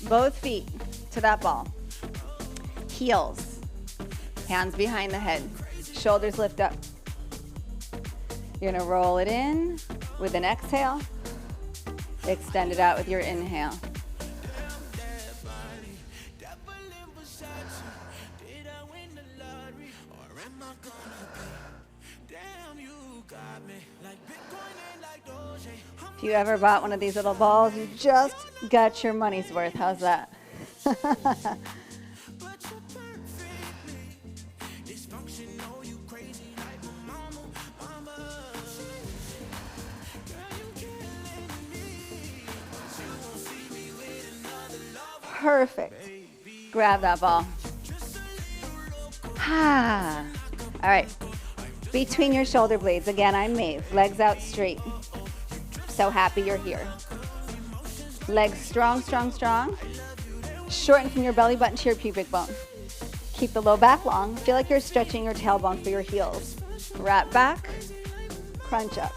both feet to that ball. Heels, hands behind the head, shoulders lift up. You're gonna roll it in with an exhale, extend it out with your inhale. If you ever bought one of these little balls, you just got your money's worth. How's that? Perfect. Grab that ball. All right. Between your shoulder blades. Again, I'm Maeve. Legs out straight. So happy you're here. Legs strong, strong, strong. Shorten from your belly button to your pubic bone. Keep the low back long. Feel like you're stretching your tailbone for your heels. Wrap back, crunch up.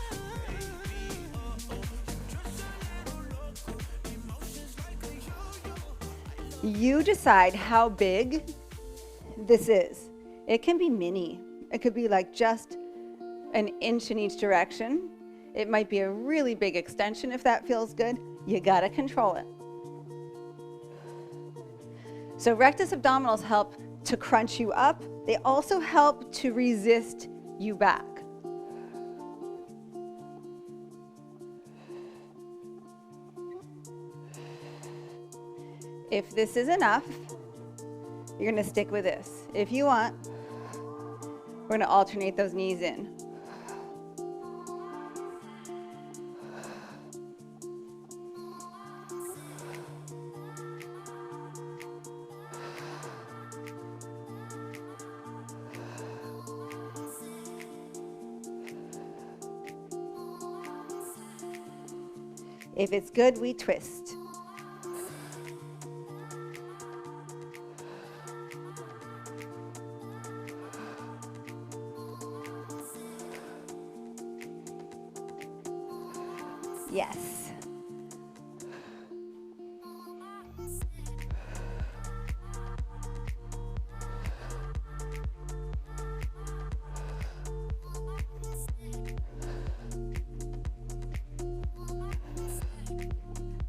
You decide how big this is. It can be mini. It could be like just an inch in each direction. It might be a really big extension if that feels good. You gotta control it. So rectus abdominals help to crunch you up. They also help to resist you back. If this is enough, you're gonna stick with this. If you want, we're gonna alternate those knees in. If it's good, we twist. Yes.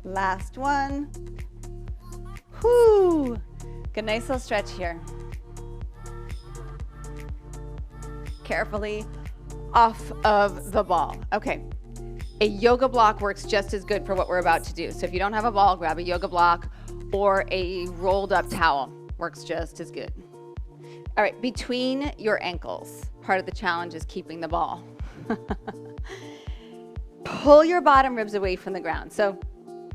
Last one. Whoo! Good, nice little stretch here. Carefully off of the ball. Okay. A yoga block works just as good for what we're about to do. So if you don't have a ball, grab a yoga block, or a rolled up towel. Works just as good. All right, between your ankles. Part of the challenge is keeping the ball. Pull your bottom ribs away from the ground. So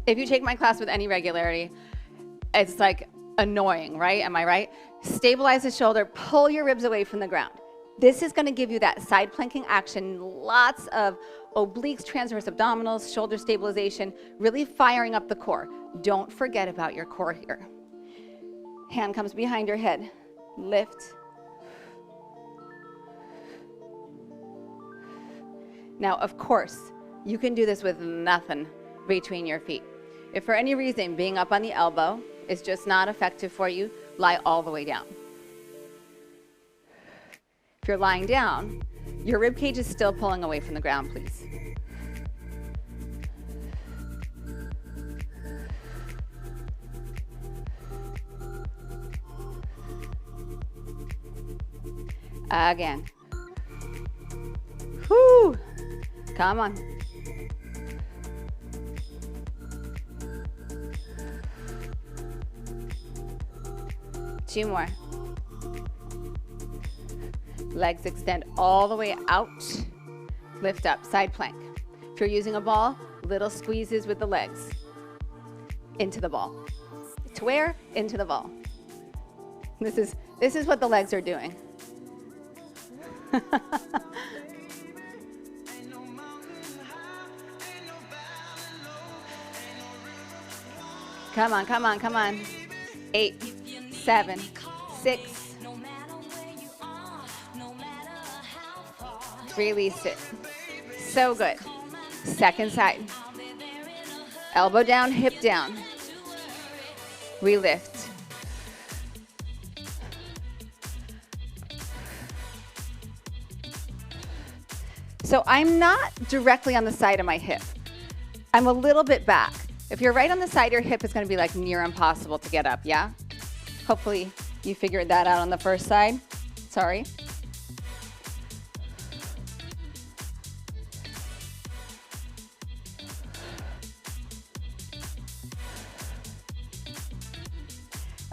if you take my class with any regularity, it's like annoying, right? Am I right? Stabilize the shoulder, pull your ribs away from the ground. This is gonna give you that side planking action, lots of obliques, transverse abdominals, shoulder stabilization, really firing up the core. Don't forget about your core here. Hand comes behind your head. Lift. Now, of course, you can do this with nothing between your feet. If for any reason being up on the elbow is just not effective for you, lie all the way down. If you're lying down, your rib cage is still pulling away from the ground, please. Again. Whoo! Come on. Two more. Legs extend all the way out. Lift up, side plank. If you're using a ball, little squeezes with the legs. Into the ball. To where? Into the ball. This is what the legs are doing. Come on, come on, come on. 8, 7, 6. Release it. So good. Second side. Elbow down, hip down. We lift. So I'm not directly on the side of my hip. I'm a little bit back. If you're right on the side, your hip is going to be like near impossible to get up, yeah? Hopefully you figured that out on the first side. Sorry.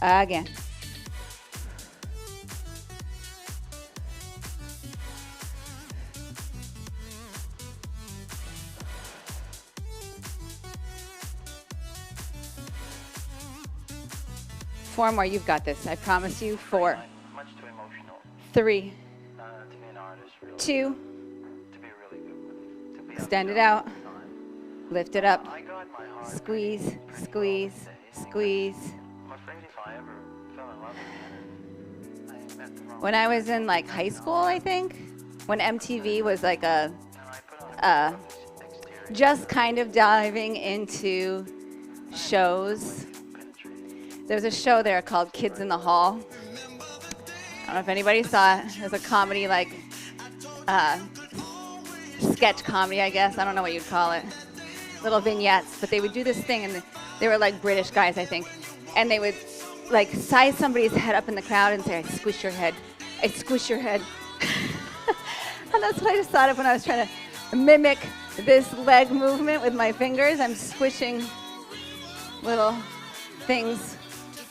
Again. Four more, you've got this. I promise you. Four. Much too emotional. Three. To be an artist, really. Two. To be really good. To be Extend it out. Lift it up. I got my heart. Squeeze, squeeze, squeeze. I'm afraid if I ever fell in love again, I met the wrong When I was in like high school, I think, when MTV was like and I put on exterior just kind of diving into shows. There was a show there called Kids in the Hall. I don't know if anybody saw it. It was a comedy, like sketch comedy, I guess. I don't know what you'd call it. Little vignettes, but they would do this thing, and they were like British guys, I think, and they would like size somebody's head up in the crowd and say, "I squish your head, I squish your head," and that's what I just thought of when I was trying to mimic this leg movement with my fingers. I'm squishing little things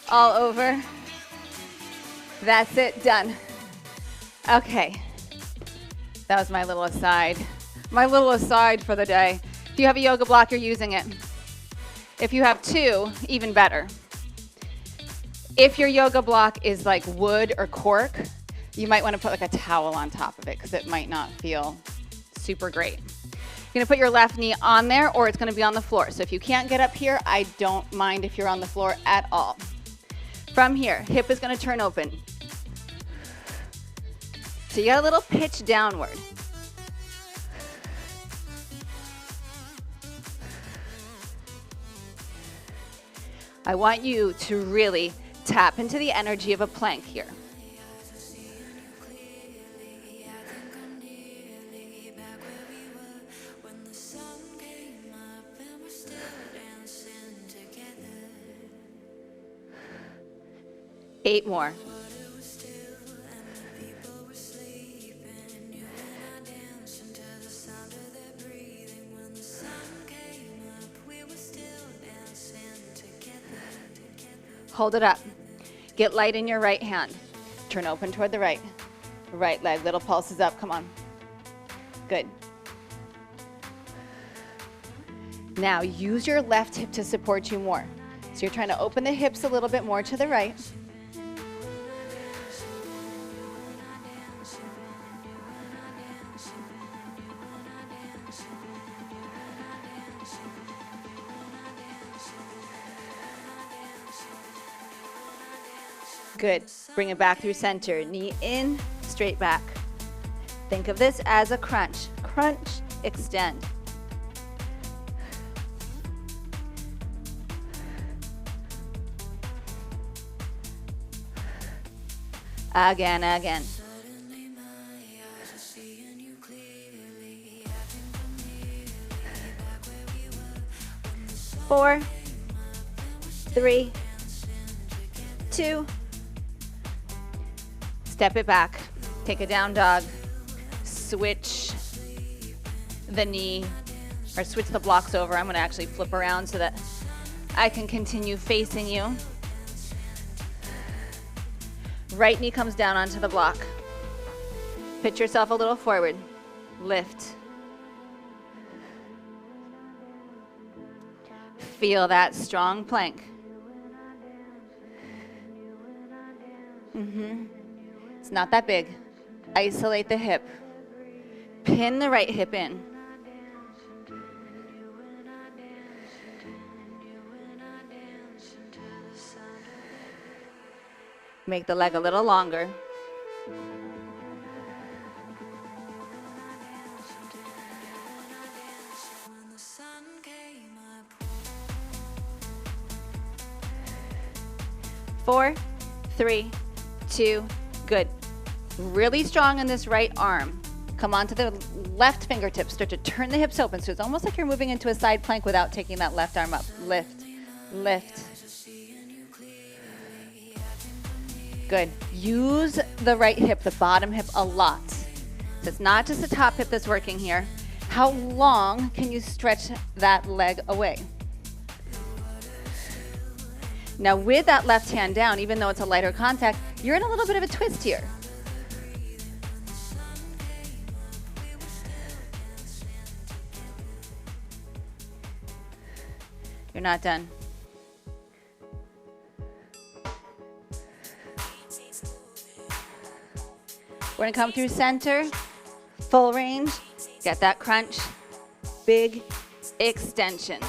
all over. That's it, done. Okay, that was my little aside. My little aside for the day. If you have a yoga block, you're using it. If you have two, even better. If your yoga block is like wood or cork, you might want to put like a towel on top of it because it might not feel super great. You're gonna put your left knee on there, or it's gonna be on the floor. So if you can't get up here, I don't mind if you're on the floor at all. From here, hip is gonna turn open. So you got a little pitch downward. I want you to really tap into the energy of a plank here. Eight more. Hold it up. Get light in your right hand. Turn open toward the right. Right leg, little pulses up, come on. Good. Now use your left hip to support you more. So you're trying to open the hips a little bit more to the right. Good. Bring it back through center. Knee in, straight back. Think of this as a crunch. Crunch, extend. Again, again. 4, 3, 2. Step it back. Take a down dog. Switch the knee, or switch the blocks over. I'm going to actually flip around so that I can continue facing you. Right knee comes down onto the block. Pitch yourself a little forward. Lift. Feel that strong plank. It's not that big. Isolate the hip. Pin the right hip in. Make the leg a little longer. 4, 3, 2, good. Really strong in this right arm. Come onto the left fingertips. Start to turn the hips open. So it's almost like you're moving into a side plank without taking that left arm up. Lift, lift. Good. Use the right hip, the bottom hip, a lot. So it's not just the top hip that's working here. How long can you stretch that leg away? Now with that left hand down, even though it's a lighter contact, you're in a little bit of a twist here. You're not done. We're gonna come through center, full range, get that crunch, big extension.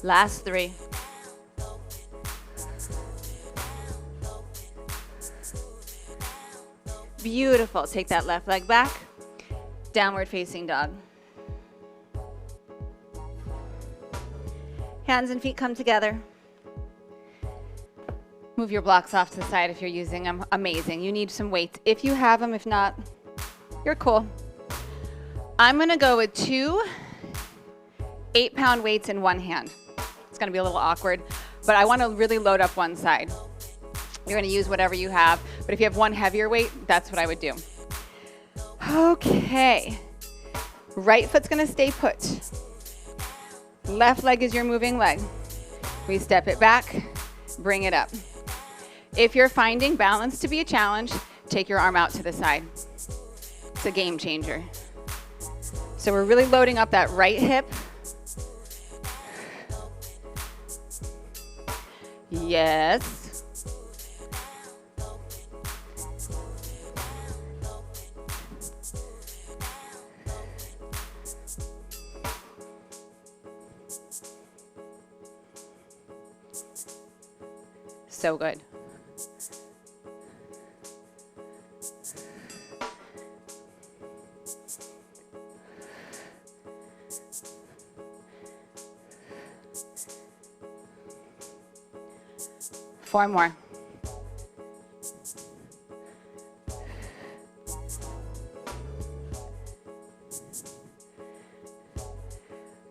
Last 3. Beautiful. Take that left leg back. Downward facing dog. Hands and feet come together. Move your blocks off to the side if you're using them. Amazing. You need some weights if you have them. If not, you're cool. I'm going to go with 2 8-pound weights in one hand. It's going to be a little awkward, but I want to really load up one side. You're going to use whatever you have, but if you have one heavier weight, that's what I would do. Okay. Right foot's going to stay put. Left leg is your moving leg. We step it back, bring it up. If you're finding balance to be a challenge, take your arm out to the side. It's a game changer. So we're really loading up that right hip. Yes. So good. Four more.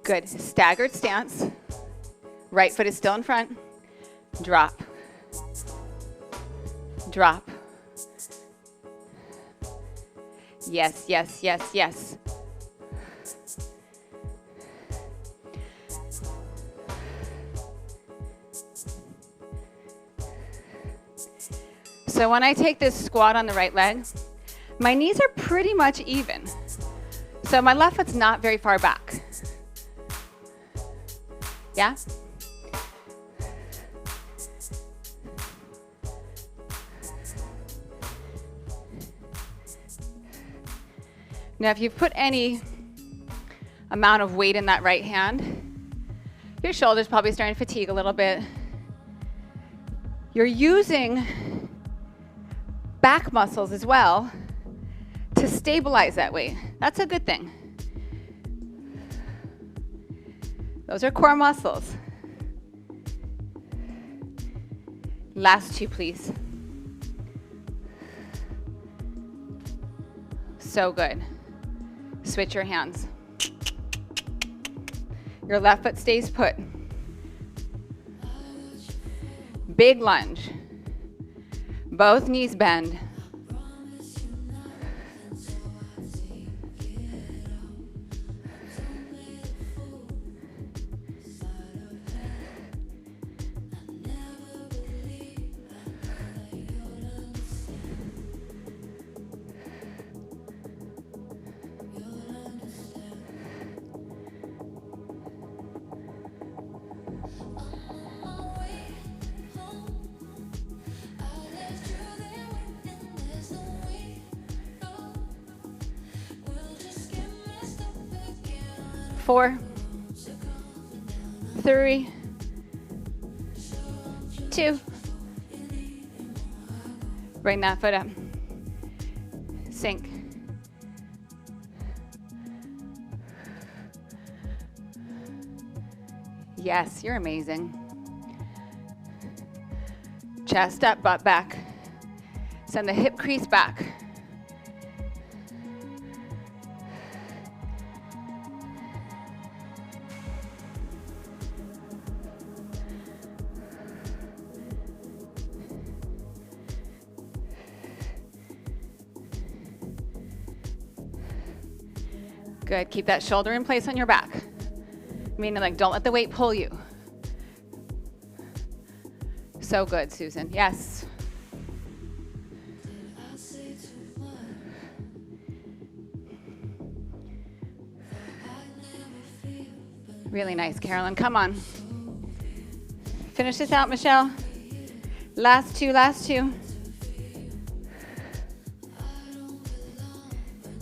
Good. Staggered stance. Right foot is still in front. Drop. Drop. Yes, yes, yes, yes. So when I take this squat on the right leg, my knees are pretty much even. So my left foot's not very far back. Yeah? Now, if you've put any amount of weight in that right hand, your shoulder's probably starting to fatigue a little bit. You're using back muscles as well to stabilize that weight. That's a good thing. Those are core muscles. Last 2, please. So good. Switch your hands. Your left foot stays put. Big lunge. Both knees bend. 4, 3, 2. Bring that foot up. Sink. Yes, you're amazing. Chest up, butt back. Send the hip crease back. Good, keep that shoulder in place on your back. Meaning, like, don't let the weight pull you. So good, Susan, yes. Really nice, Carolyn, come on. Finish this out, Michelle. Last two, last two.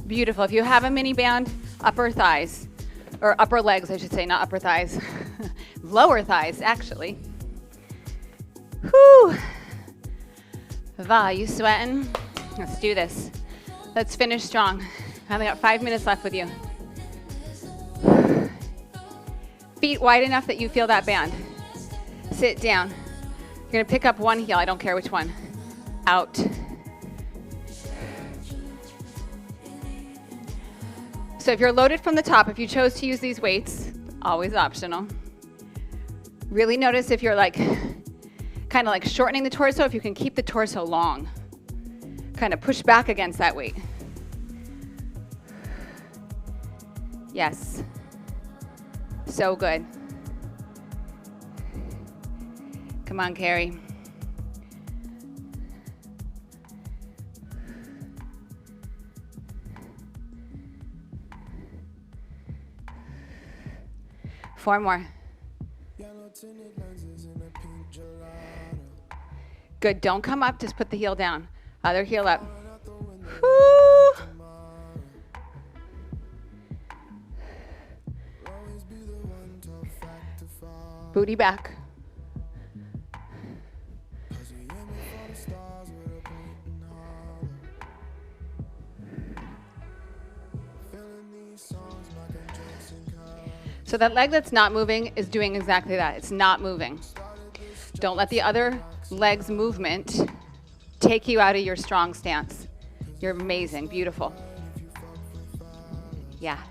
Beautiful, if you have a mini band, upper thighs, or upper legs, I should say, not upper thighs. Lower thighs, actually. Whew. Va, you sweating? Let's do this. Let's finish strong. I only got 5 minutes left with you. Feet wide enough that you feel that band. Sit down. You're gonna pick up one heel, I don't care which one. Out. So if you're loaded from the top, if you chose to use these weights, always optional. Really notice if you're like, kind of like shortening the torso, if you can keep the torso long. Kind of push back against that weight. Yes. So good. Come on, Carrie. Four more. Good, don't come up, just put the heel down. Other heel up. Woo. Booty back. So that leg that's not moving is doing exactly that. It's not moving. Don't let the other leg's movement take you out of your strong stance. You're amazing, beautiful. Yeah.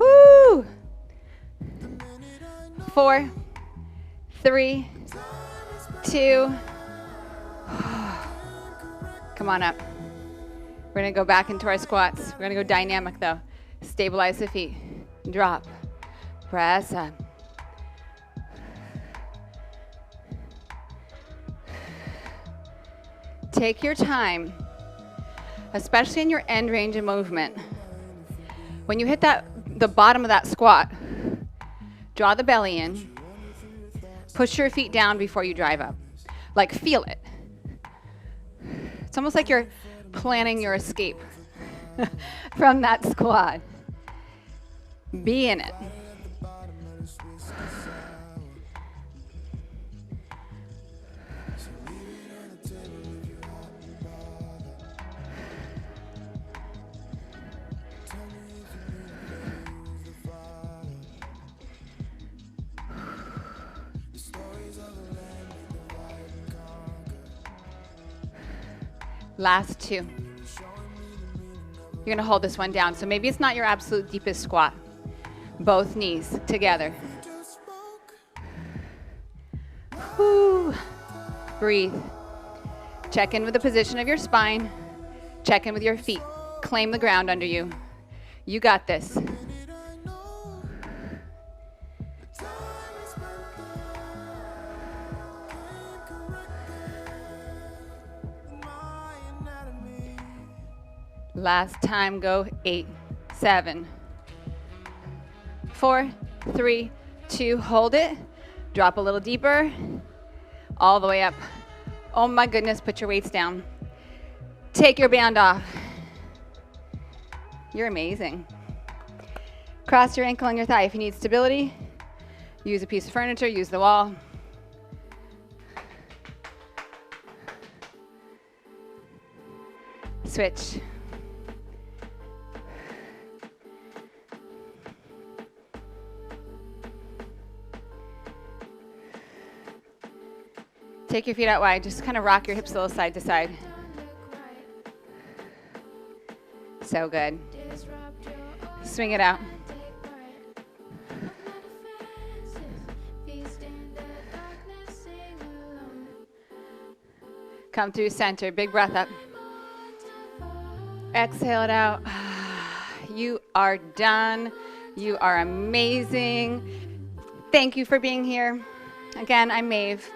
Whoo! 4, 3, 2. Come on up. We're gonna go back into our squats. We're gonna go dynamic though. Stabilize the feet. Drop. Press up. Take your time, especially in your end range of movement. When you hit the bottom of that squat, draw the belly in, push your feet down before you drive up. Like, feel it. It's almost like you're planning your escape from that squat. Be in it. Last two. You're gonna hold this one down. So maybe it's not your absolute deepest squat. Both knees together. Whew. Breathe. Check in with the position of your spine. Check in with your feet. Claim the ground under you. You got this. Last time, go 8, 7, 4, 3, 2, hold it. Drop a little deeper, all the way up. Oh my goodness, put your weights down. Take your band off. You're amazing. Cross your ankle and your thigh. If you need stability, use a piece of furniture, use the wall. Switch. Take your feet out wide. Just kind of rock your hips a little side to side. So good. Swing it out. Come through center. Big breath up. Exhale it out. You are done. You are amazing. Thank you for being here. Again, I'm Maeve.